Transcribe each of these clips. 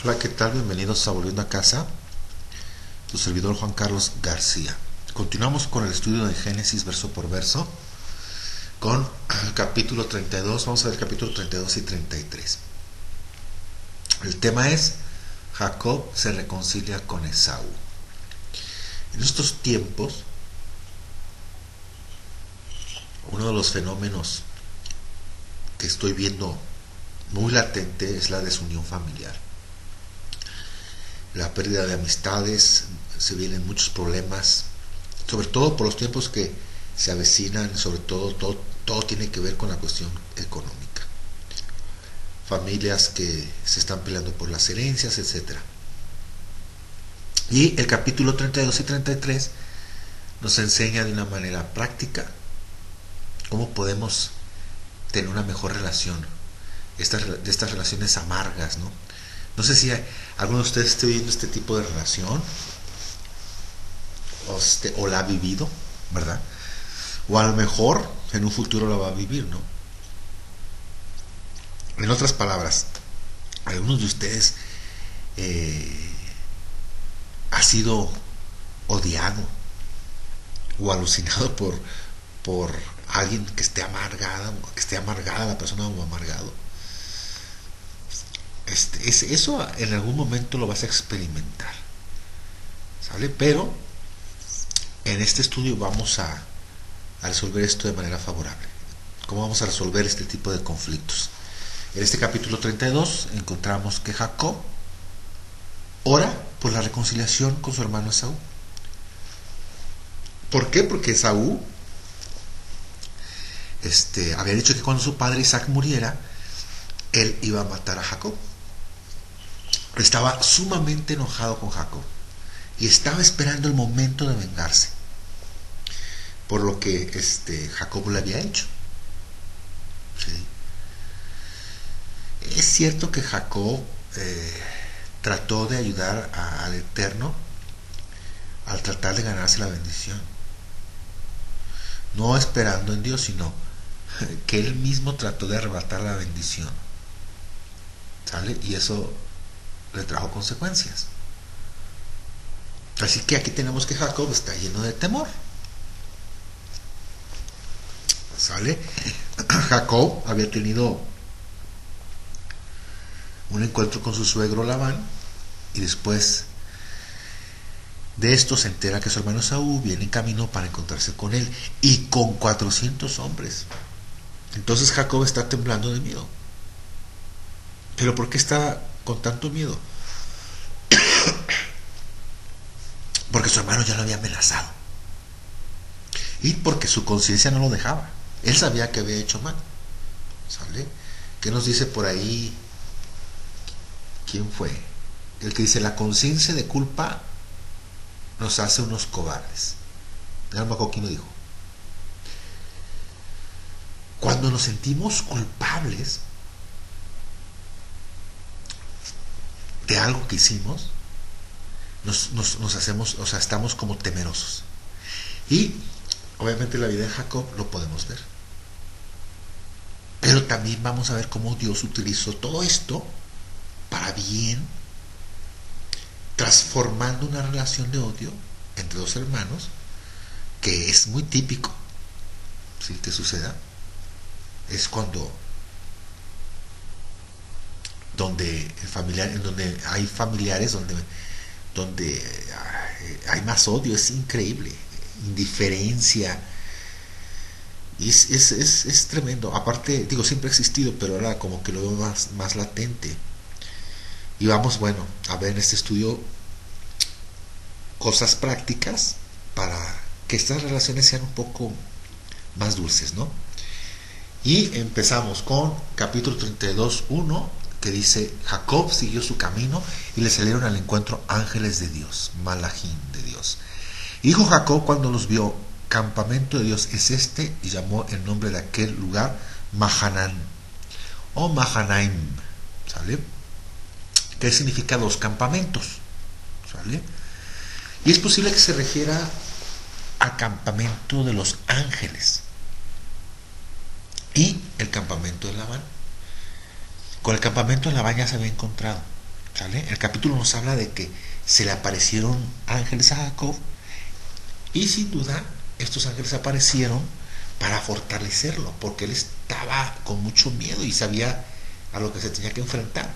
Hola, ¿qué tal? Bienvenidos a Volviendo a Casa, tu servidor Juan Carlos García. Continuamos con el estudio de Génesis verso por verso, con el capítulo 32. Vamos a ver el capítulo 32 y 33. El tema es: Jacob se reconcilia con Esaú. En estos tiempos, uno de los fenómenos que estoy viendo muy latente es la desunión familiar. La pérdida de amistades, se vienen muchos problemas, sobre todo por los tiempos que se avecinan, sobre todo tiene que ver con la cuestión económica. Familias que se están peleando por las herencias, etcétera. Y el capítulo 32 y 33 nos enseña de una manera práctica cómo podemos tener una mejor relación, de estas relaciones amargas, ¿no? No sé si alguno de ustedes esté viviendo este tipo de relación o la ha vivido, ¿verdad? O a lo mejor en un futuro la va a vivir, ¿no? En otras palabras, algunos de ustedes ha sido odiado o alucinado por alguien que esté amargada la persona o amargado. Eso en algún momento lo vas a experimentar, ¿sale? Pero en este estudio vamos a resolver esto de manera favorable. ¿Cómo vamos a resolver este tipo de conflictos? En este capítulo 32 encontramos que Jacob ora por la reconciliación con su hermano Esaú. ¿Por qué? Porque Esaú había dicho que cuando su padre Isaac muriera, él iba a matar a Jacob. Estaba sumamente enojado con Jacob y estaba esperando el momento de vengarse por lo que Jacob le había hecho. ¿Sí? Es cierto que Jacob trató de ayudar al Eterno al tratar de ganarse la bendición, no esperando en Dios, sino que él mismo trató de arrebatar la bendición, ¿sale? Y eso le trajo consecuencias. Así que aquí tenemos que Jacob está lleno de temor, ¿sale? Jacob había tenido un encuentro con su suegro Labán y después de esto se entera que su hermano Esaú viene en camino para encontrarse con él y con 400 hombres. Entonces Jacob está temblando de miedo. ¿Pero por qué está con tanto miedo? Porque su hermano ya lo había amenazado y porque su conciencia no lo dejaba. Él sabía que había hecho mal, ¿sale? ¿Qué nos dice por ahí? ¿Quién fue? El que dice: la conciencia de culpa nos hace unos cobardes. No me acuerdo quién lo dijo. Cuando nos sentimos culpables de algo que hicimos, nos hacemos, o sea, estamos como temerosos. Y obviamente en la vida de Jacob lo podemos ver. Pero también vamos a ver cómo Dios utilizó todo esto para bien, transformando una relación de odio entre dos hermanos, que es muy típico, ¿sí?, que suceda. Es cuando donde hay familiares donde hay más odio. Es increíble, indiferencia, y es tremendo. Aparte, digo, siempre ha existido, pero ahora como que lo veo más latente. Y vamos, bueno, a ver en este estudio cosas prácticas para que estas relaciones sean un poco más dulces, ¿no? Y empezamos con capítulo 32, 1, que dice: Jacob siguió su camino y le salieron al encuentro ángeles de Dios, Malachim de Dios. Y dijo Jacob cuando los vio: campamento de Dios es este, y llamó el nombre de aquel lugar Mahanán o Mahanaim, ¿sale? ¿Qué significa los campamentos? ¿Sale? Y es posible que se refiera al campamento de los ángeles y el campamento de Labán. Con el campamento de Labán ya se había encontrado. ¿Sale? El capítulo nos habla de que se le aparecieron ángeles a Jacob, y sin duda estos ángeles aparecieron para fortalecerlo, porque él estaba con mucho miedo y sabía a lo que se tenía que enfrentar.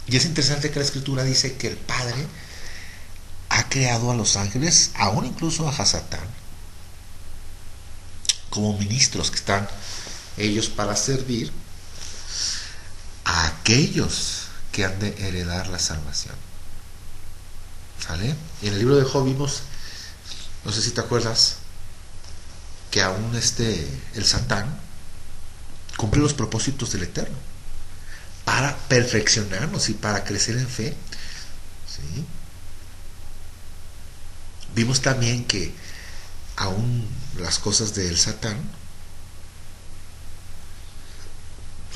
Y es interesante que la escritura dice que el Padre ha creado a los ángeles, aún incluso a Hasatán, como ministros que están ellos para servir a aquellos que han de heredar la salvación. ¿Sale? Y en el libro de Job vimos, no sé si te acuerdas, que aún el Satán cumple los propósitos del Eterno para perfeccionarnos y para crecer en fe. ¿Sí? Vimos también que aún las cosas del Satán,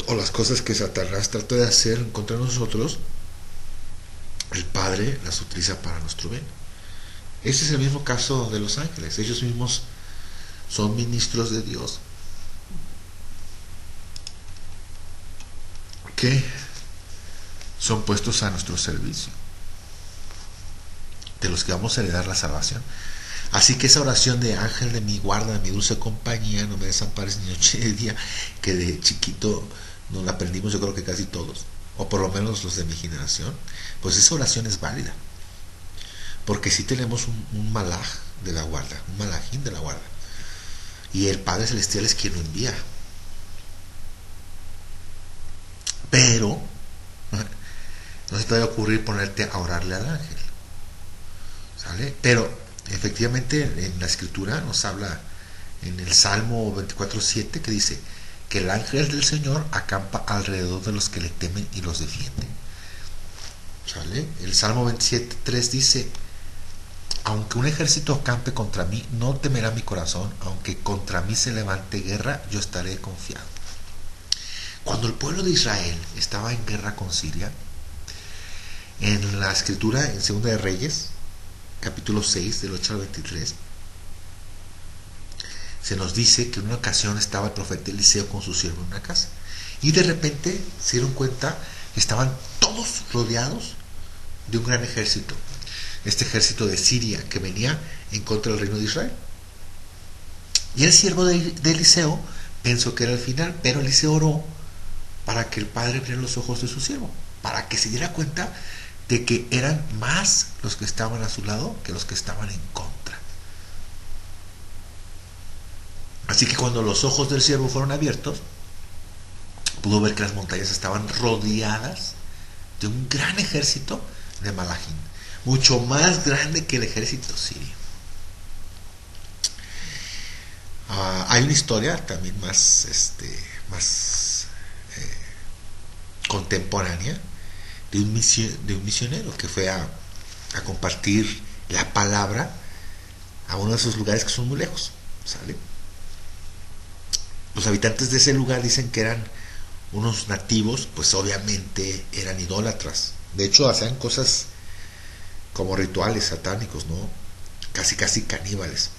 o las cosas que Satanás trata de hacer en contra de nosotros, el Padre las utiliza para nuestro bien. Ese es el mismo caso de los ángeles. Ellos mismos son ministros de Dios que son puestos a nuestro servicio, de los que vamos a heredar la salvación. Así que esa oración de ángel de mi guarda, de mi dulce compañía, no me desampares ni noche ni día, que de chiquito nos la aprendimos, yo creo que casi todos, o por lo menos los de mi generación, pues esa oración es válida, porque si tenemos un malaj de la guarda, un malajín de la guarda, y el Padre Celestial es quien lo envía. Pero no se te va a ocurrir ponerte a orarle al ángel, ¿sale? Pero efectivamente en la escritura nos habla en el Salmo 24:7, que dice que el ángel del Señor acampa alrededor de los que le temen y los defiende. ¿Sale? El Salmo 27:3 dice: aunque un ejército acampe contra mí, no temerá mi corazón; aunque contra mí se levante guerra, yo estaré confiado. Cuando el pueblo de Israel estaba en guerra con Siria, en la escritura, en Segunda de Reyes, capítulo 6, del 8 al 23, se nos dice que en una ocasión estaba el profeta Eliseo con su siervo en una casa, y de repente se dieron cuenta que estaban todos rodeados de un gran ejército, este ejército de Siria que venía en contra del reino de Israel. Y el siervo de Eliseo pensó que era el final, pero Eliseo oró para que el Padre abriera los ojos de su siervo, para que se diera cuenta de que eran más los que estaban a su lado que los que estaban en contra. Así que cuando los ojos del siervo fueron abiertos, pudo ver que las montañas estaban rodeadas de un gran ejército de Malajín, mucho más grande que el ejército sirio. Hay una historia también más contemporánea de un misionero que fue a compartir la palabra a uno de esos lugares que son muy lejos, ¿sale? Los habitantes de ese lugar dicen que eran unos nativos, pues obviamente eran idólatras. De hecho, hacían cosas como rituales satánicos, ¿no? Casi caníbales.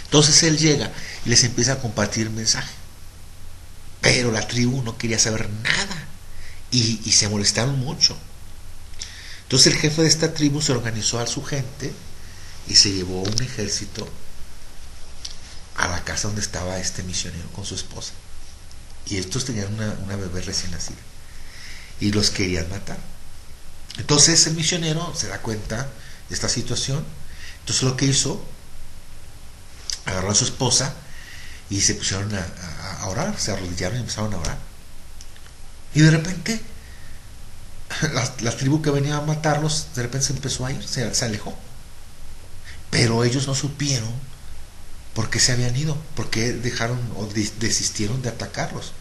Entonces él llega y les empieza a compartir el mensaje. Pero la tribu no quería saber nada y se molestaron mucho. Entonces el jefe de esta tribu se organizó a su gente y se llevó un ejército a la casa donde estaba este misionero con su esposa. Y estos tenían una bebé recién nacida y los querían matar. Entonces el misionero se da cuenta de esta situación. Entonces lo que hizo, agarró a su esposa y se pusieron a orar, se arrodillaron y empezaron a orar. Y de repente la tribu que venía a matarlos de repente se empezó a ir, se alejó. Pero ellos no supieron por qué se habían ido, por qué dejaron o desistieron de atacarlos.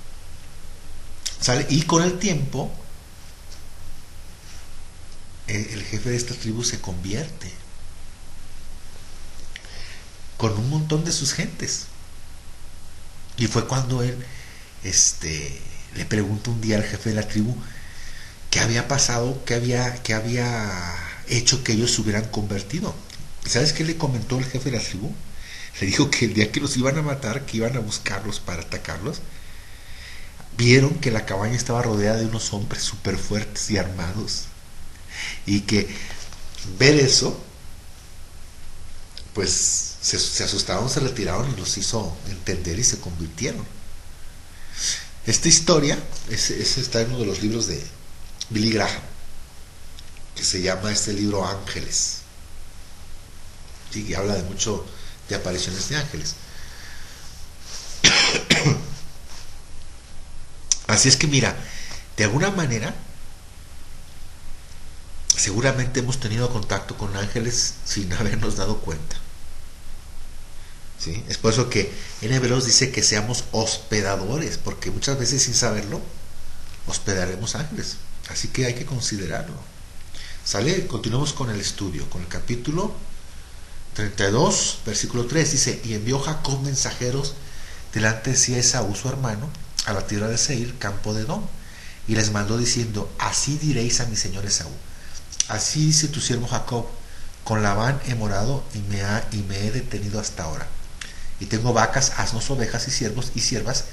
¿Sale? Y con el tiempo el jefe de esta tribu se convierte con un montón de sus gentes. Y fue cuando él le pregunta un día al jefe de la tribu qué había pasado, qué había hecho que ellos se hubieran convertido. ¿Sabes qué le comentó el jefe de la tribu? Le dijo que el día que los iban a matar, que iban a buscarlos para atacarlos, vieron que la cabaña estaba rodeada de unos hombres súper fuertes y armados. Y que ver eso, pues se asustaron, se retiraron y los hizo entender y se convirtieron. Esta historia está en uno de los libros de Billy Graham, que se llama este libro Ángeles, ¿sí? Que habla de mucho de apariciones de ángeles. Así es que mira, de alguna manera, seguramente hemos tenido contacto con ángeles sin habernos dado cuenta. ¿Sí? Es por eso que en Hebreos dice que seamos hospedadores, porque muchas veces sin saberlo hospedaremos ángeles. Así que hay que considerarlo. ¿Sale? Continuamos con el estudio, con el capítulo 32, versículo 3. Dice, y envió Jacob mensajeros delante de sí a Esaú su hermano, a la tierra de Seir, campo de Edom, y les mandó diciendo, así diréis a mi señor Esaú, así dice tu siervo Jacob, con Labán he morado y me he detenido hasta ahora, y tengo vacas, asnos, ovejas y siervos y siervas,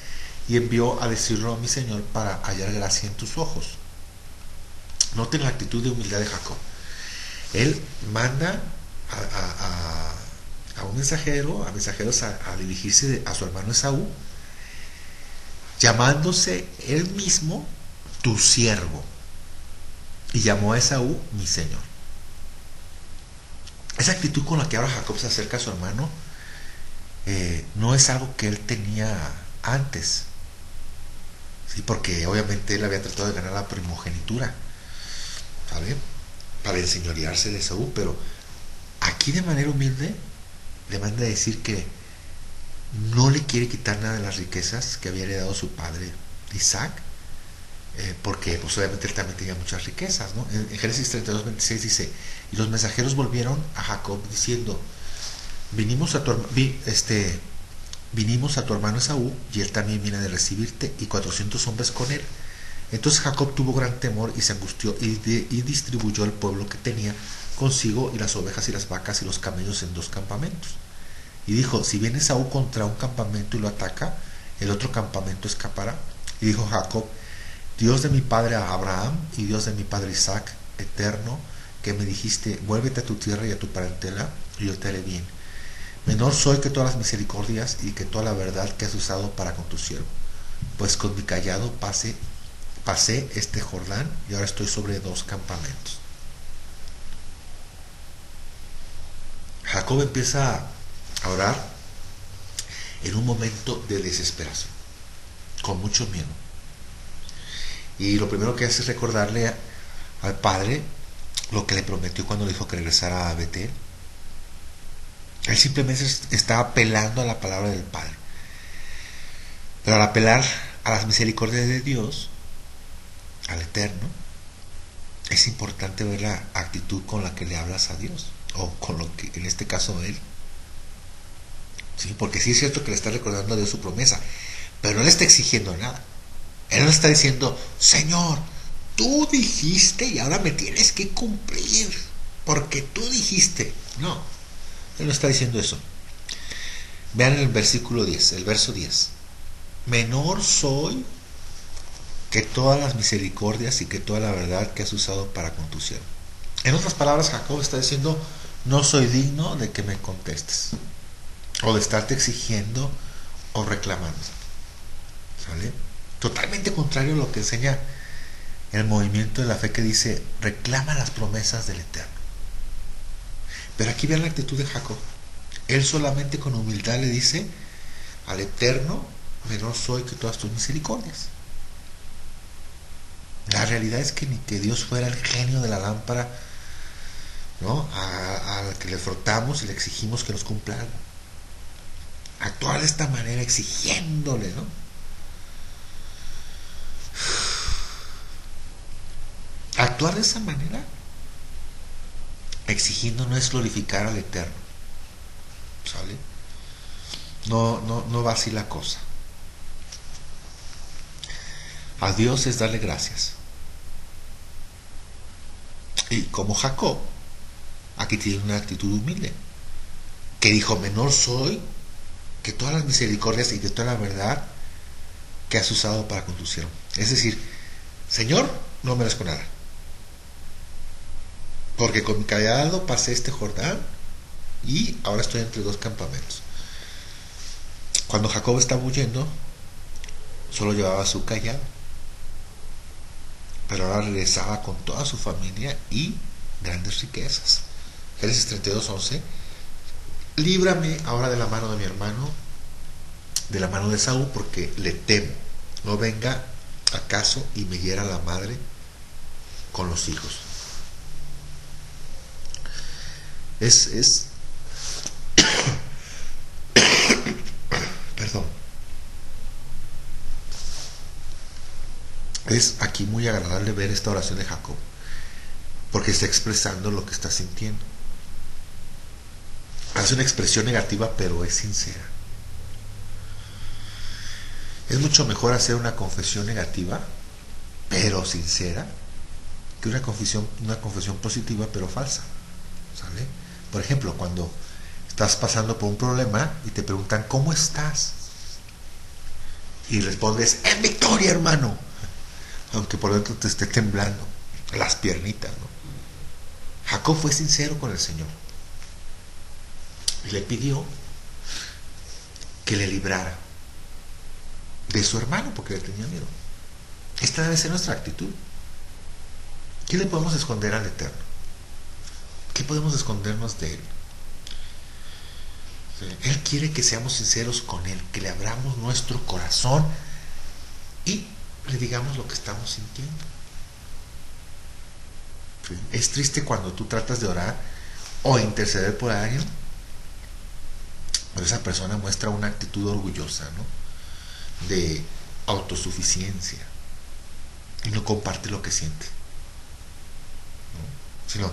y envió a decirlo a mi señor para hallar gracia en tus ojos. Noten la actitud de humildad de Jacob. Él manda a un mensajero, a mensajeros a dirigirse a su hermano Esaú, llamándose él mismo tu siervo, y llamó a Esaú mi señor. Esa actitud con la que ahora Jacob se acerca a su hermano no es algo que él tenía antes, ¿sí? Porque obviamente él había tratado de ganar la primogenitura, ¿sabe? Para enseñorearse de Esaú, pero aquí de manera humilde le manda a decir que no le quiere quitar nada de las riquezas que había heredado su padre Isaac, porque pues obviamente él también tenía muchas riquezas, ¿no? En Génesis 32, 26 dice, y los mensajeros volvieron a Jacob diciendo, vinimos a tu hermano Esaú, y él también viene de recibirte, y 400 hombres con él. Entonces Jacob tuvo gran temor y se angustió, y distribuyó el pueblo que tenía consigo, y las ovejas y las vacas y los camellos en 2 campamentos. Y dijo, si viene Esaú contra un campamento y lo ataca, el otro campamento escapará. Y dijo Jacob, Dios de mi padre Abraham y Dios de mi padre Isaac, eterno, que me dijiste, vuélvete a tu tierra y a tu parentela, y yo te haré bien. Menor soy que todas las misericordias y que toda la verdad que has usado para con tu siervo, pues con mi callado pasé este Jordán, y ahora estoy sobre 2 campamentos. Jacob empieza a orar en un momento de desesperación, con mucho miedo. Y lo primero que hace es recordarle al padre lo que le prometió cuando le dijo que regresara a Betel. Él simplemente está apelando a la palabra del padre. Pero al apelar a las misericordias de Dios, al Eterno, es importante ver la actitud con la que le hablas a Dios, o con lo que en este caso él. ¿Sí? Porque sí es cierto que le está recordando a Dios su promesa, pero no le está exigiendo nada. Él no está diciendo, Señor, tú dijiste y ahora me tienes que cumplir, porque tú dijiste. No, él no está diciendo eso. Vean el versículo 10, el verso 10. Menor soy que todas las misericordias y que toda la verdad que has usado para con tu siervo. En otras palabras, Jacob está diciendo, no soy digno de que me contestes, o de estarte exigiendo o reclamando. ¿Sale? Totalmente contrario a lo que enseña el movimiento de la fe, que dice, reclama las promesas del Eterno. Pero aquí vean la actitud de Jacob. Él solamente con humildad le dice al Eterno, menor soy que todas tus misericordias. La realidad es que ni que Dios fuera el genio de la lámpara, ¿no? Al que le frotamos y le exigimos que nos cumpla algo. Actuar de esta manera exigiéndole, ¿no? Actuar de esa manera exigiendo no es glorificar al Eterno. ¿Sale? No va así la cosa. A Dios es darle gracias. Y como Jacob, aquí tiene una actitud humilde, que dijo, menor soy que todas las misericordias y que toda la verdad que has usado para con tu siervo. Es decir, Señor, no merezco nada, porque con mi callado pasé este Jordán y ahora estoy entre dos campamentos. Cuando Jacob estaba huyendo, solo llevaba su callado, pero ahora regresaba con toda su familia y grandes riquezas. Génesis 32:11. Líbrame ahora de la mano de mi hermano, de la mano de Saúl, porque le temo. No venga acaso y me hiera la madre con los hijos. Perdón. Es aquí muy agradable ver esta oración de Jacob, porque está expresando lo que está sintiendo. Hace una expresión negativa, pero es sincera. Es mucho mejor hacer una confesión negativa, pero sincera, que una confesión positiva, pero falsa. ¿Sale? Por ejemplo, cuando estás pasando por un problema y te preguntan ¿cómo estás? Y respondes en victoria, hermano, aunque por dentro te esté temblando las piernitas, ¿no? Jacob fue sincero con el Señor y le pidió que le librara de su hermano porque le tenía miedo. Esta debe ser nuestra actitud. ¿Qué le podemos esconder al Eterno? ¿Qué podemos escondernos de Él? Él quiere que seamos sinceros con Él, que le abramos nuestro corazón y le digamos lo que estamos sintiendo. ¿Sí? Es triste cuando tú tratas de orar o interceder por alguien, pero esa persona muestra una actitud orgullosa, ¿no? De autosuficiencia y no comparte lo que siente, ¿no? Sino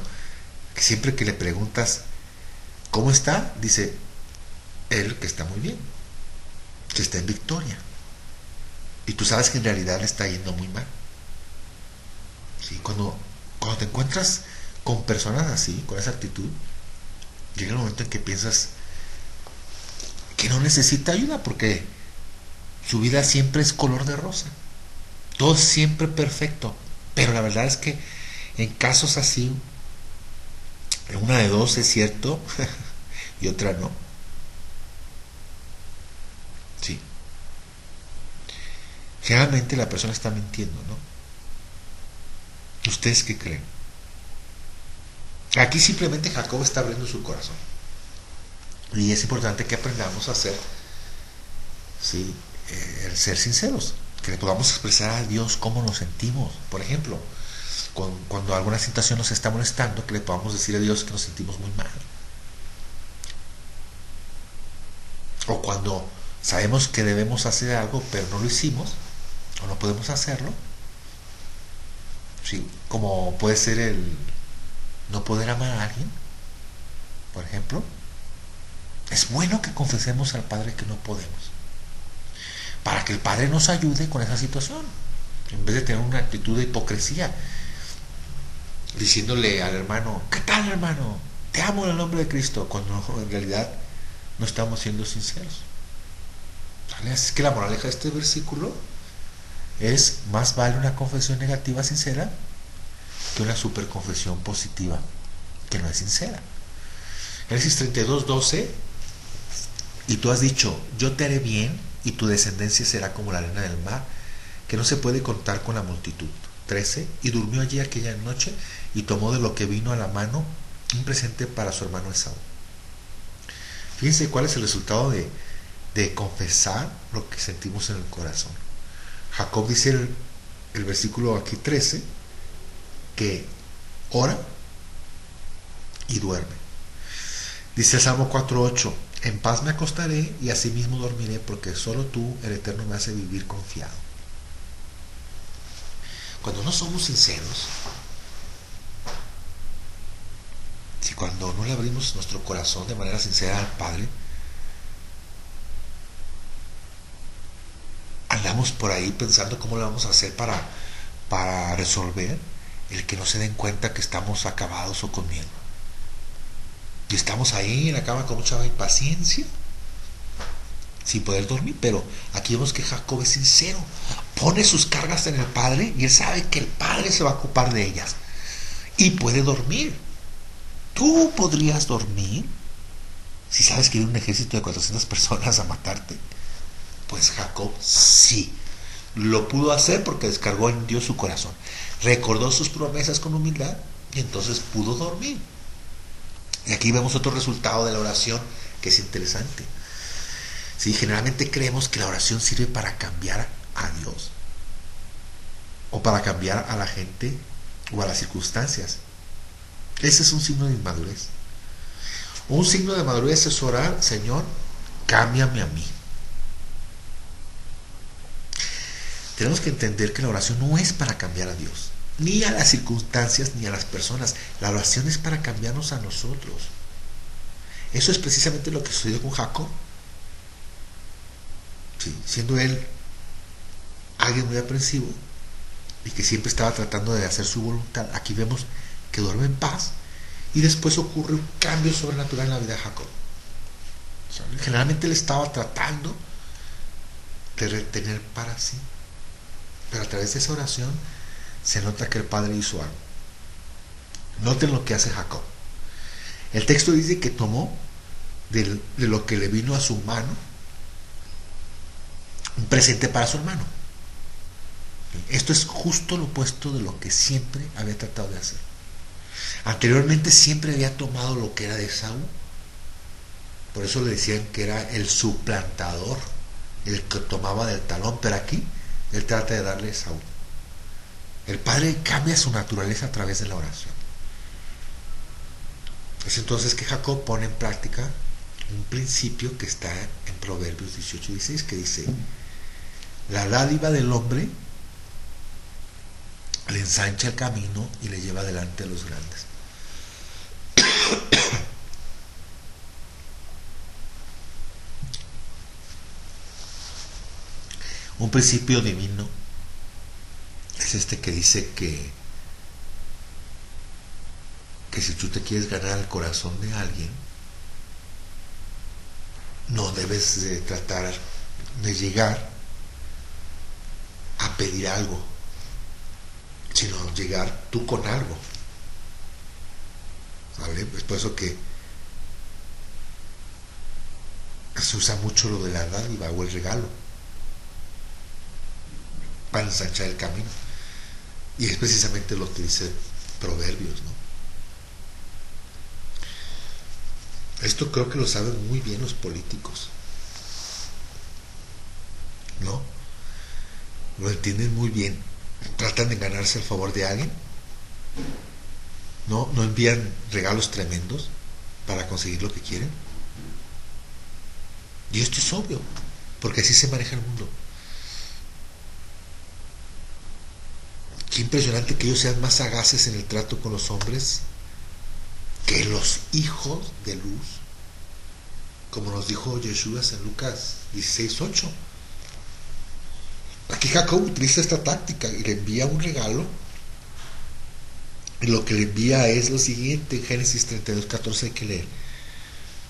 que siempre que le preguntas ¿cómo está? Dice él que está muy bien, que está en victoria, y tú sabes que en realidad le está yendo muy mal. ¿Sí? Cuando te encuentras con personas así, con esa actitud, llega el momento en que piensas que no necesita ayuda porque su vida siempre es color de rosa, todo es siempre perfecto. Pero la verdad es que en casos así, una de dos es cierto y otra no. Sí. Generalmente la persona está mintiendo, ¿no? ¿Ustedes qué creen? Aquí simplemente Jacob está abriendo su corazón. Y es importante que aprendamos a hacer, ¿sí? El ser sinceros, que le podamos expresar a Dios cómo nos sentimos. Por ejemplo, cuando alguna situación nos está molestando, que le podamos decir a Dios que nos sentimos muy mal. O cuando sabemos que debemos hacer algo pero no lo hicimos o no podemos hacerlo, ¿sí? Como puede ser el no poder amar a alguien, por ejemplo. Es bueno que confesemos al Padre que no podemos, para que el Padre nos ayude con esa situación, en vez de tener una actitud de hipocresía, diciéndole al hermano, ¿qué tal, hermano? Te amo en el nombre de Cristo, cuando en realidad no estamos siendo sinceros. ¿Vale? Así que la moraleja de este versículo es: más vale una confesión negativa sincera que una super confesión positiva que no es sincera. Génesis 32:12. Y tú has dicho, yo te haré bien y tu descendencia será como la arena del mar, que no se puede contar con la multitud. 13. Y durmió allí aquella noche y tomó de lo que vino a la mano un presente para su hermano Esaú. Fíjense cuál es el resultado de confesar lo que sentimos en el corazón. Jacob dice el versículo aquí 13, que ora y duerme. Dice el Salmo 4:8, en paz me acostaré y asimismo dormiré, porque solo tú, el Eterno, me hace vivir confiado. Cuando no somos sinceros, si cuando no le abrimos nuestro corazón de manera sincera al Padre, andamos por ahí pensando cómo le vamos a hacer para resolver el que no se den cuenta que estamos acabados o con miedo. Y estamos ahí en la cama con mucha impaciencia, sin poder dormir. Pero aquí vemos que Jacob es sincero, pone sus cargas en el Padre y él sabe que el Padre se va a ocupar de ellas y puede dormir. ¿Tú podrías dormir si sabes que viene un ejército de 400 personas a matarte? Pues Jacob sí lo pudo hacer porque descargó en Dios su corazón, recordó sus promesas con humildad y entonces pudo dormir. Y aquí vemos otro resultado de la oración que es interesante. Sí, generalmente creemos que la oración sirve para cambiar a Dios o para cambiar a la gente o a las circunstancias. Ese es un signo de inmadurez. Un signo de madurez es orar: Señor, cámbiame a mí. Tenemos que entender que la oración no es para cambiar a Dios, ni a las circunstancias, ni a las personas. La oración es para cambiarnos a nosotros. Eso es precisamente lo que sucedió con Jacob. Sí, siendo él alguien muy aprensivo y que siempre estaba tratando de hacer su voluntad, aquí vemos que duerme en paz y después ocurre un cambio sobrenatural en la vida de Jacob. Generalmente él estaba tratando de retener para sí, pero a través de esa oración se nota que el Padre hizo algo. Noten lo que hace Jacob. El texto dice que tomó de lo que le vino a su mano un presente para su hermano. Esto es justo lo opuesto de lo que siempre había tratado de hacer. Anteriormente siempre había tomado lo que era de Esaú. Por eso le decían que era el suplantador, el que tomaba del talón. Pero aquí él trata de darle a Esaú. El Padre cambia su naturaleza a través de la oración. Es entonces que Jacob pone en práctica un principio que está en Proverbios 18:16, que dice: la dádiva del hombre le ensancha el camino y le lleva delante a los grandes. Un principio divino es este que dice que si tú te quieres ganar el corazón de alguien, no debes de tratar de llegar a pedir algo, sino llegar tú con algo. ¿Vale? Es por eso que se usa mucho lo de la dádiva o el regalo para ensanchar el camino. Y es precisamente lo que dice Proverbios, ¿no? Esto creo que lo saben muy bien los políticos, ¿no? Lo entienden muy bien. Tratan de ganarse el favor de alguien, ¿no? No envían regalos tremendos para conseguir lo que quieren. Y esto es obvio, porque así se maneja el mundo. Qué impresionante que ellos sean más sagaces en el trato con los hombres que los hijos de luz, como nos dijo Yeshua en Lucas 16:8. Aquí Jacob utiliza esta táctica y le envía un regalo, y lo que le envía es lo siguiente. En Génesis 32:14 hay que leer: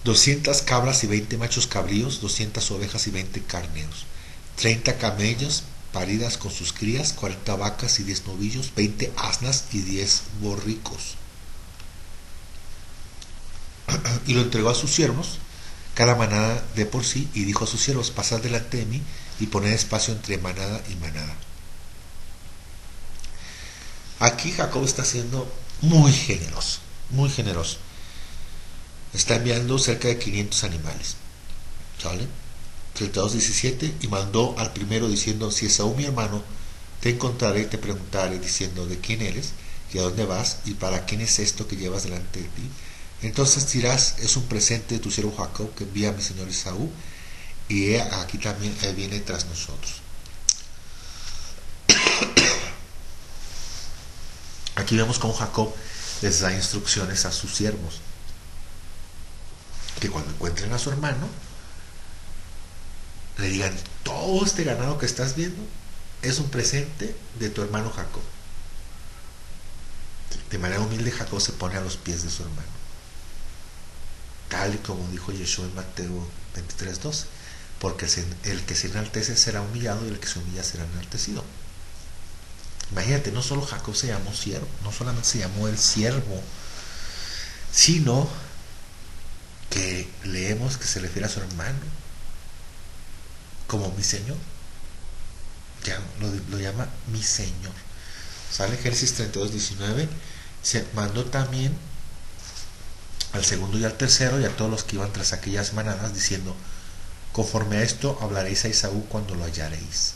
200 cabras y 20 machos cabríos, 200 ovejas y 20 carneros, 30 camellos paridas con sus crías, 40 vacas y 10 novillos, 20 asnas y 10 borricos. Y lo entregó a sus siervos, cada manada de por sí, y dijo a sus siervos: pasad delante de mí y poned espacio entre manada y manada. Aquí Jacob está siendo muy generoso, muy generoso. Está enviando cerca de 500 animales. ¿Sale? 32:17, y mandó al primero diciendo: si Esaú mi hermano te encontraré y te preguntaré diciendo: ¿de quién eres? ¿Y a dónde vas? ¿Y para quién es esto que llevas delante de ti? Entonces dirás: es un presente de tu siervo Jacob que envía a mi señor Esaú, y aquí también él viene tras nosotros. Aquí vemos cómo Jacob les da instrucciones a sus siervos, que cuando encuentren a su hermano le digan: todo este ganado que estás viendo es un presente de tu hermano Jacob. De manera humilde Jacob se pone a los pies de su hermano, tal y como dijo Yeshua en Mateo 23:12: porque el que se enaltece será humillado y el que se humilla será enaltecido. Imagínate, no solo Jacob se llamó siervo, no solamente se llamó el siervo, sino que leemos que se refiere a su hermano como mi Señor. Ya lo llama mi Señor. Sale Génesis 32:19. Se mandó también al segundo y al tercero y a todos los que iban tras aquellas manadas, diciendo: conforme a esto hablaréis a Esaú cuando lo hallaréis.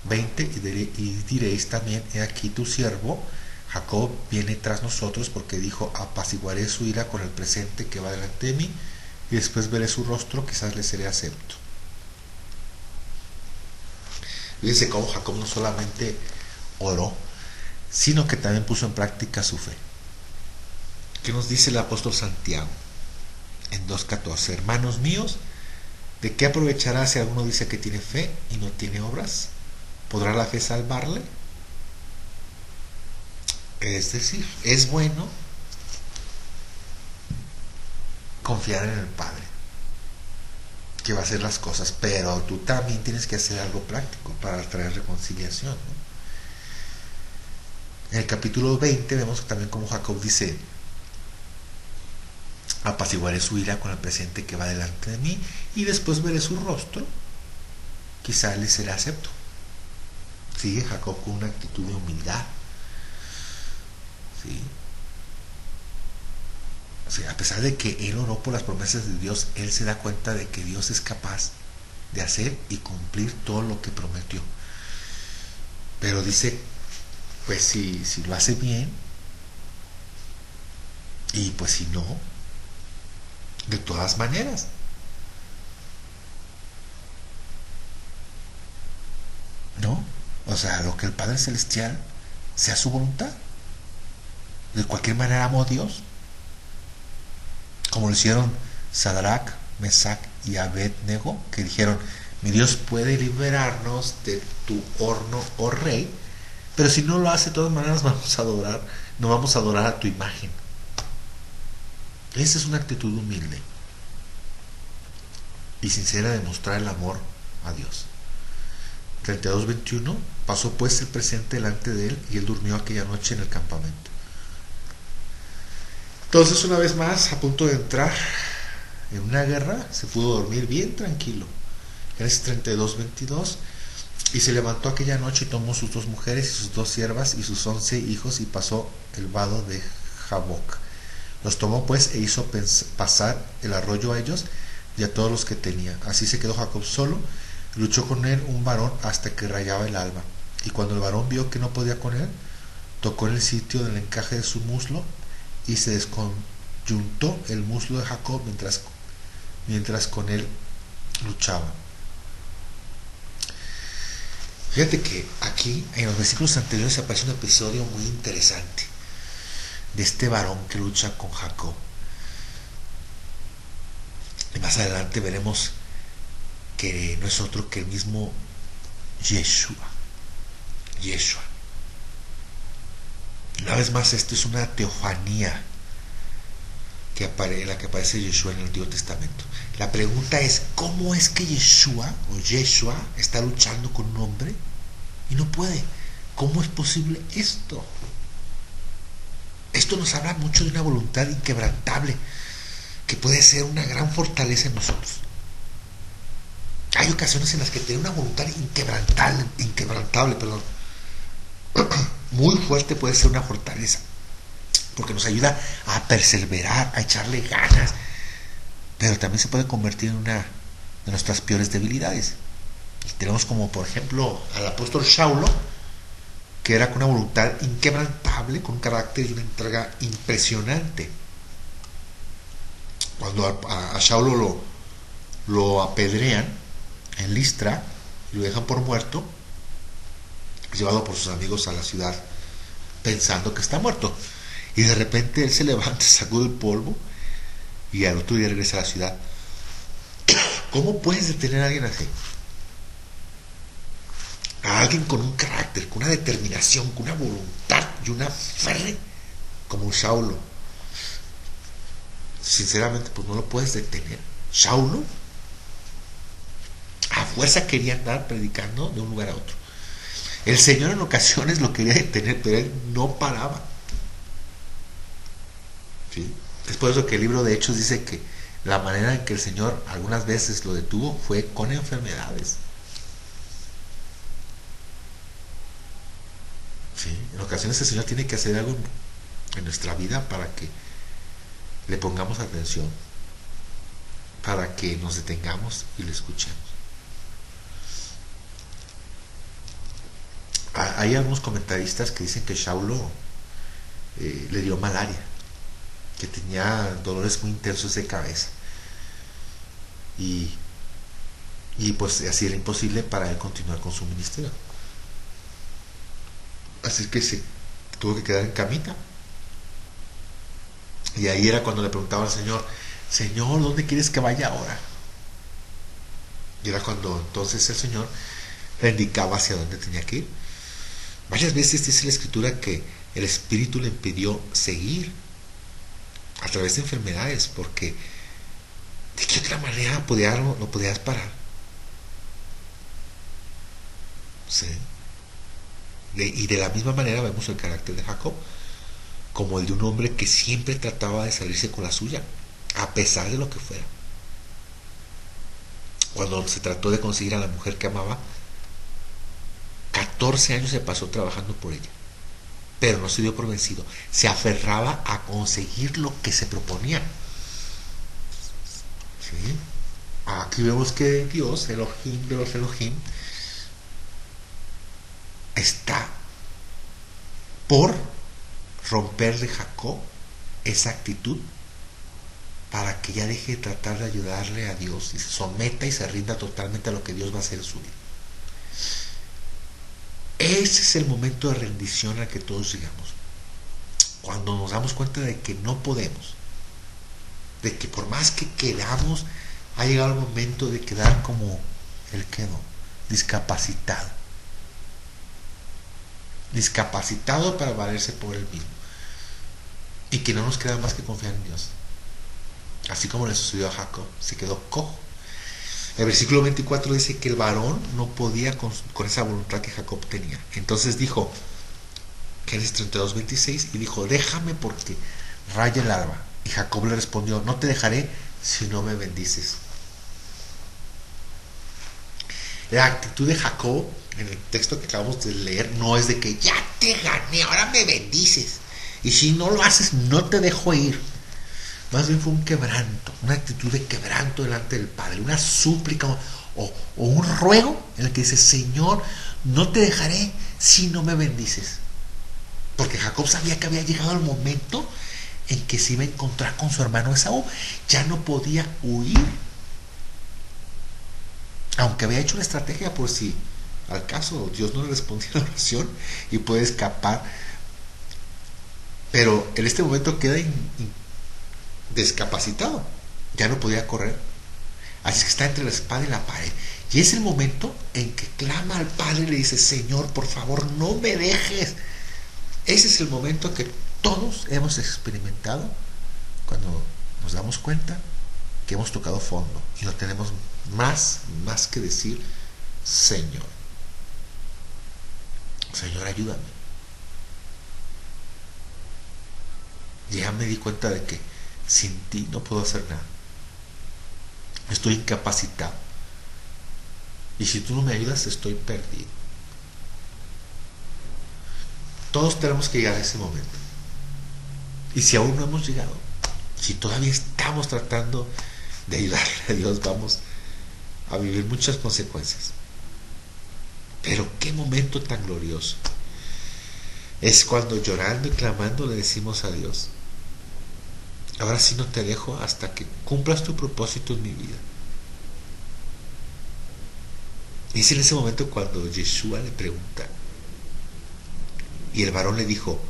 20. Y diréis también: he aquí tu siervo Jacob viene tras nosotros, porque dijo: apaciguaré su ira con el presente que va delante de mí, y después veré su rostro, quizás le seré acepto. Fíjense cómo Jacob no solamente oró, sino que también puso en práctica su fe. ¿Qué nos dice el apóstol Santiago en 2:14? Hermanos míos, ¿de qué aprovechará si alguno dice que tiene fe y no tiene obras? ¿Podrá la fe salvarle? Es decir, es bueno confiar en el Padre, que va a hacer las cosas, pero tú también tienes que hacer algo práctico para traer reconciliación, ¿no? En el capítulo 20 vemos también como Jacob dice: apaciguaré su ira con el presente que va delante de mí, y después veré su rostro, quizá le será acepto. Sigue Jacob con una actitud de humildad. ¿Sí? O sea, a pesar de que él oró por las promesas de Dios, él se da cuenta de que Dios es capaz de hacer y cumplir todo lo que prometió. Pero dice, pues si lo hace bien, y pues si no, de todas maneras. ¿No? O sea, lo que el Padre Celestial sea su voluntad. De cualquier manera amo a Dios, como lo hicieron Sadrach, Mesach y Abednego, que dijeron: mi Dios puede liberarnos de tu horno, oh rey, pero si no lo hace, de todas maneras no vamos a adorar a tu imagen. Esa es una actitud humilde y sincera de mostrar el amor a Dios. 32:21. Pasó pues el presente delante de él, y él durmió aquella noche en el campamento. Entonces, una vez más, a punto de entrar en una guerra, se pudo dormir bien tranquilo. Génesis 32:22. Y se levantó aquella noche y tomó sus 2 mujeres y sus 2 siervas y sus 11 hijos, y pasó el vado de Jaboc. Los tomó pues e hizo pasar el arroyo a ellos y a todos los que tenía. Así se quedó Jacob solo, y luchó con él un varón hasta que rayaba el alba. Y cuando el varón vio que no podía con él, tocó en el sitio del encaje de su muslo, y se desconyuntó el muslo de Jacob mientras con él luchaba. Fíjate que aquí en los versículos anteriores aparece un episodio muy interesante de este varón que lucha con Jacob. Y más adelante veremos que no es otro que el mismo Yeshua. Una vez más, esto es una teofanía en la que aparece Yeshua en el Antiguo Testamento. La pregunta es: ¿cómo es que Yeshua está luchando con un hombre y no puede? ¿Cómo es posible esto? Esto nos habla mucho de una voluntad inquebrantable, que puede ser una gran fortaleza en nosotros. Hay ocasiones en las que tener una voluntad inquebrantable, muy fuerte, puede ser una fortaleza, porque nos ayuda a perseverar, a echarle ganas, pero también se puede convertir en una de nuestras peores debilidades. Y tenemos como por ejemplo al apóstol Saulo, que era con una voluntad inquebrantable, con un carácter y una entrega impresionante. Cuando a Saulo lo apedrean en Listra y lo dejan por muerto, llevado por sus amigos a la ciudad pensando que está muerto, y de repente él se levanta, sacude el polvo y al otro día regresa a la ciudad. ¿Cómo puedes detener a alguien así? A alguien con un carácter, con una determinación, con una voluntad y una fe como Saulo. Sinceramente, pues no lo puedes detener. Saulo fuerza quería andar predicando de un lugar a otro. El Señor en ocasiones lo quería detener, pero él no paraba. ¿Sí? Es por eso que el libro de Hechos dice que la manera en que el Señor algunas veces lo detuvo fue con enfermedades. ¿Sí? En ocasiones el Señor tiene que hacer algo en nuestra vida para que le pongamos atención, para que nos detengamos y le escuchemos. Hay algunos comentaristas que dicen que Saulo le dio malaria, que tenía dolores muy intensos de cabeza y pues así era imposible para él continuar con su ministerio. Así que se tuvo que quedar en camita. Y ahí era cuando le preguntaba al Señor: Señor, ¿dónde quieres que vaya ahora? Y era cuando entonces el Señor le indicaba hacia dónde tenía que ir. Varias veces dice la Escritura que el Espíritu le impidió seguir a través de enfermedades, porque ¿de qué otra manera lo podías parar? ¿Sí? Y de la misma manera vemos el carácter de Jacob, como el de un hombre que siempre trataba de salirse con la suya, a pesar de lo que fuera. Cuando se trató de conseguir a la mujer que amaba, 14 años se pasó trabajando por ella, pero no se dio por vencido. Se aferraba a conseguir lo que se proponía. ¿Sí? Aquí vemos que Dios, Elohim de los Elohim, está por romper de Jacob esa actitud para que ya deje de tratar de ayudarle a Dios y se someta y se rinda totalmente a lo que Dios va a hacer en su vida. Ese es el momento de rendición al que todos llegamos, cuando nos damos cuenta de que no podemos, de que por más que queramos, ha llegado el momento de quedar como él quedó, discapacitado para valerse por él mismo, y que no nos queda más que confiar en Dios, así como le sucedió a Jacob. Se quedó cojo. El versículo 24 dice que el varón no podía con esa voluntad que Jacob tenía. Entonces dijo, Génesis 32, 26, y dijo: déjame porque raya el alba. Y Jacob le respondió: no te dejaré si no me bendices. La actitud de Jacob en el texto que acabamos de leer no es de que ya te gané, ahora me bendices, y si no lo haces no te dejo ir. Más bien fue un quebranto, una actitud de quebranto delante del Padre, una súplica o un ruego en el que dice: Señor, no te dejaré si no me bendices. Porque Jacob sabía que había llegado el momento en que se iba a encontrar con su hermano Esaú. Ya no podía huir, aunque había hecho una estrategia por si al caso Dios no le respondía a la oración y puede escapar. Pero en este momento queda discapacitado, ya no podía correr, así que está entre la espada y la pared, y es el momento en que clama al Padre y le dice: Señor, por favor, no me dejes. Ese es el momento que todos hemos experimentado cuando nos damos cuenta que hemos tocado fondo y no tenemos más que decir: Señor, ayúdame. Ya me di cuenta de que sin ti no puedo hacer nada. Estoy incapacitado. Y si tú no me ayudas, estoy perdido. Todos tenemos que llegar a ese momento. Y si aún no hemos llegado, si todavía estamos tratando de ayudarle a Dios, vamos a vivir muchas consecuencias. Pero qué momento tan glorioso es cuando, llorando y clamando, le decimos a Dios: ahora sí no te dejo hasta que cumplas tu propósito en mi vida. Y es en ese momento cuando Yeshua le pregunta, y el varón le dijo: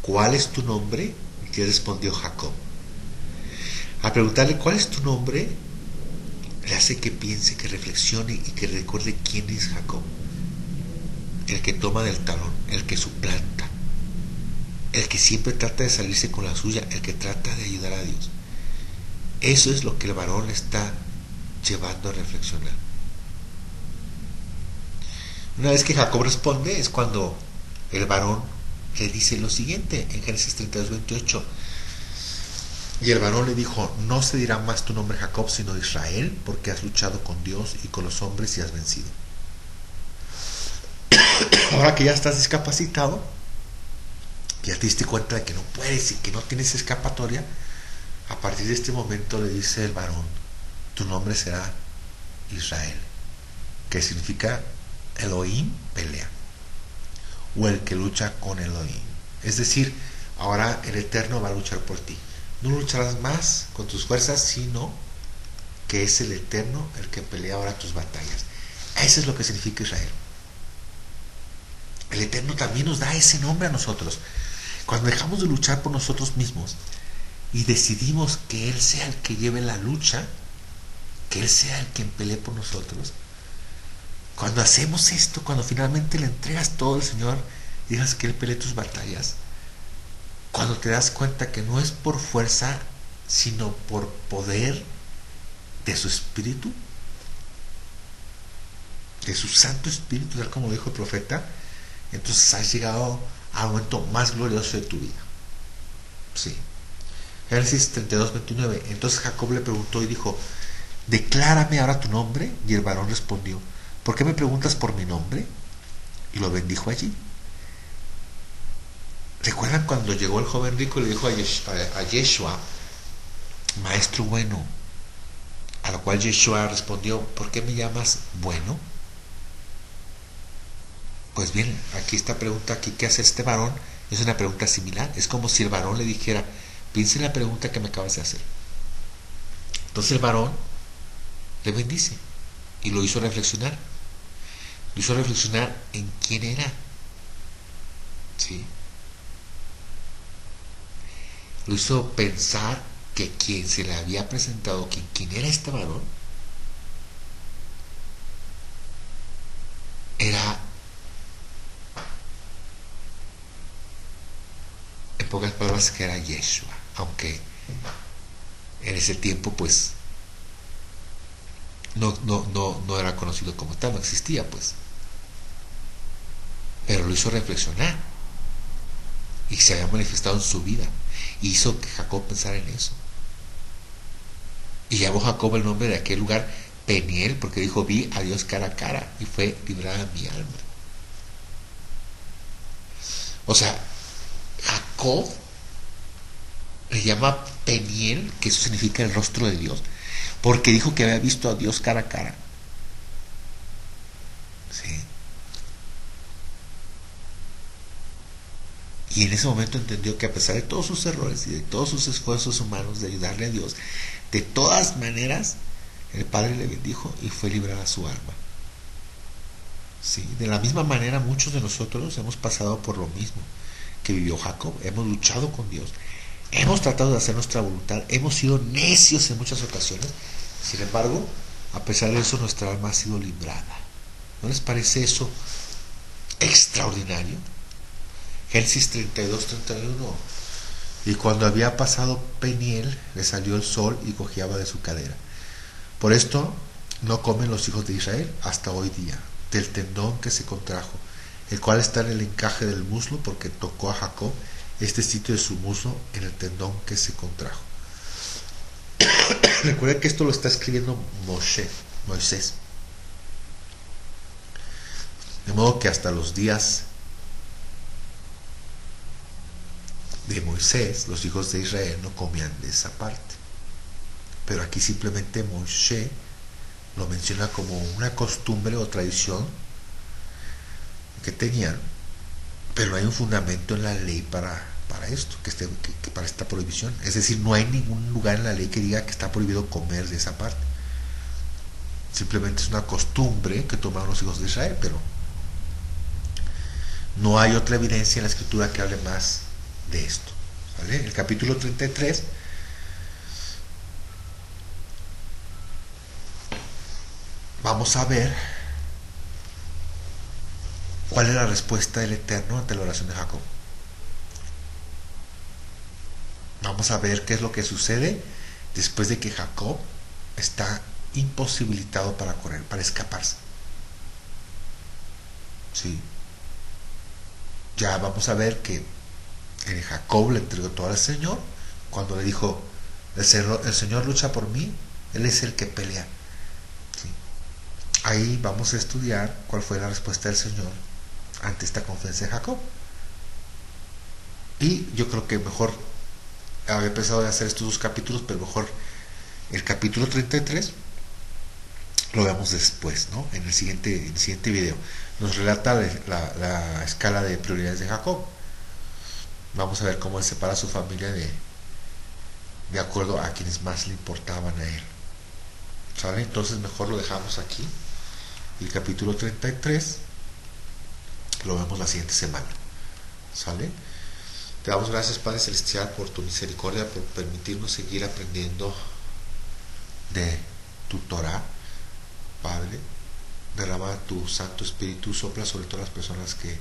¿cuál es tu nombre? Y él respondió: Jacob. Al preguntarle cuál es tu nombre, le hace que piense, que reflexione y que recuerde quién es Jacob. El que toma del talón, el que suplanta, el que siempre trata de salirse con la suya, el que trata de ayudar a Dios. Eso es lo que el varón está llevando a reflexionar. Una vez que Jacob responde es cuando el varón le dice lo siguiente en Génesis 32:28. Y el varón le dijo: no se dirá más tu nombre Jacob, sino Israel, porque has luchado con Dios y con los hombres y has vencido. Ahora que ya estás discapacitado, ya te diste cuenta de que no puedes y que no tienes escapatoria, a partir de este momento le dice el varón: tu nombre será Israel, que significa Elohim pelea, o el que lucha con Elohim. Es decir, ahora el Eterno va a luchar por ti. No lucharás más con tus fuerzas, sino que es el Eterno el que pelea ahora tus batallas. Eso es lo que significa Israel. El Eterno también nos da ese nombre a nosotros. Cuando dejamos de luchar por nosotros mismos y decidimos que Él sea el que lleve la lucha, que Él sea el que pelee por nosotros, cuando hacemos esto, cuando finalmente le entregas todo al Señor y dejas que Él pelee tus batallas, cuando te das cuenta que no es por fuerza, sino por poder de su Espíritu, de su Santo Espíritu, tal como dijo el profeta, entonces has llegado al momento más glorioso de tu vida. Sí. Génesis 32:29. Entonces Jacob le preguntó y dijo: declárame ahora tu nombre. Y el varón respondió: ¿por qué me preguntas por mi nombre? Y lo bendijo allí. ¿Recuerdan cuando llegó el joven rico y le dijo a Yeshua: maestro bueno? A lo cual Yeshua respondió: ¿por qué me llamas bueno? Pues bien, aquí esta pregunta aquí que hace este varón es una pregunta similar. Es como si el varón le dijera: piensa en la pregunta que me acabas de hacer. Entonces el varón le bendice y lo hizo reflexionar. Lo hizo reflexionar en quién era. ¿Sí? Lo hizo pensar que quien se le había presentado, quien era este varón, era, en pocas palabras, que era Yeshua, aunque en ese tiempo pues no era conocido como tal, no existía pues, pero lo hizo reflexionar y se había manifestado en su vida, y hizo que Jacob pensara en eso, y llamó Jacob el nombre de aquel lugar Peniel, porque dijo: vi a Dios cara a cara y fue librada mi alma. O sea, Jacob le llama Peniel, que eso significa el rostro de Dios, porque dijo que había visto a Dios cara a cara. ¿Sí? Y en ese momento entendió que a pesar de todos sus errores y de todos sus esfuerzos humanos de ayudarle a Dios, de todas maneras el Padre le bendijo y fue librada su alma. ¿Sí? De la misma manera muchos de nosotros hemos pasado por lo mismo que vivió Jacob. Hemos luchado con Dios, hemos tratado de hacer nuestra voluntad, hemos sido necios en muchas ocasiones. Sin embargo, a pesar de eso, nuestra alma ha sido librada. ¿No les parece eso extraordinario? Génesis 32:31. Y cuando había pasado Peniel, le salió el sol y cojeaba de su cadera. Por esto no comen los hijos de Israel hasta hoy día del tendón que se contrajo, el cual está en el encaje del muslo, porque tocó a Jacob este sitio de su muslo en el tendón que se contrajo. Recuerden que esto lo está escribiendo Moisés. De modo que hasta los días de Moisés, los hijos de Israel no comían de esa parte. Pero aquí simplemente Moisés lo menciona como una costumbre o tradición que tenían, pero no hay un fundamento en la ley para esto, que para esta prohibición. Es decir, no hay ningún lugar en la ley que diga que está prohibido comer de esa parte. Simplemente es una costumbre que tomaron los hijos de Israel, pero no hay otra evidencia en la escritura que hable más de esto. ¿Vale? El capítulo 33 vamos a ver cuál es la respuesta del Eterno ante la oración de Jacob. Vamos a ver qué es lo que sucede después de que Jacob está imposibilitado para correr, para escaparse. Sí. Ya vamos a ver que Jacob le entregó todo al Señor cuando le dijo, el Señor lucha por mí, Él es el que pelea. ¿Sí? Ahí vamos a estudiar cuál fue la respuesta del Señor ante esta confianza de Jacob. Y yo creo que mejor, había pensado en hacer estos dos capítulos, pero mejor el capítulo 33 lo veamos después, ¿no? En el siguiente video. Nos relata la escala de prioridades de Jacob. Vamos a ver cómo él separa a su familia de acuerdo a quienes más le importaban a él. ¿Sale? Entonces mejor lo dejamos aquí. El capítulo 33 lo vemos la siguiente semana. ¿Sale? Te damos gracias, Padre Celestial, por tu misericordia, por permitirnos seguir aprendiendo de tu Torah. Padre, derrama tu Santo Espíritu, sopla sobre todas las personas que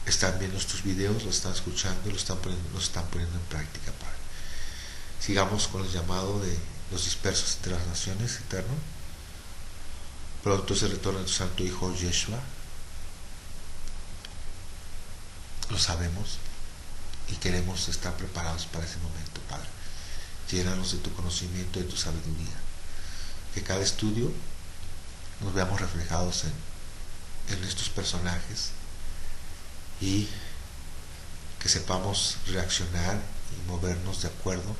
están viendo estos videos, los están escuchando, los están poniendo en práctica, Padre. Sigamos con el llamado de los dispersos entre las naciones, eterno. Pronto se retorna tu Santo Hijo Yeshua. Lo sabemos y queremos estar preparados para ese momento, Padre. Llénanos de tu conocimiento y de tu sabiduría. Que cada estudio nos veamos reflejados en estos personajes y que sepamos reaccionar y movernos de acuerdo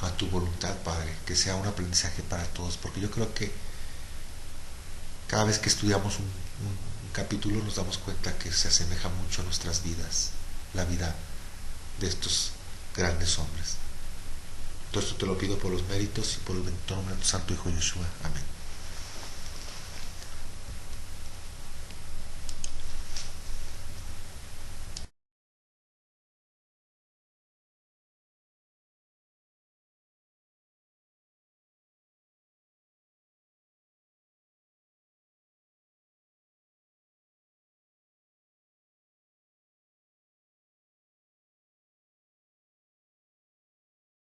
a tu voluntad, Padre. Que sea un aprendizaje para todos, porque yo creo que cada vez que estudiamos un capítulo nos damos cuenta que se asemeja mucho a nuestras vidas, la vida de estos grandes hombres. Todo esto te lo pido por los méritos y por el bendito nombre de tu Santo Hijo Yeshua. Amén.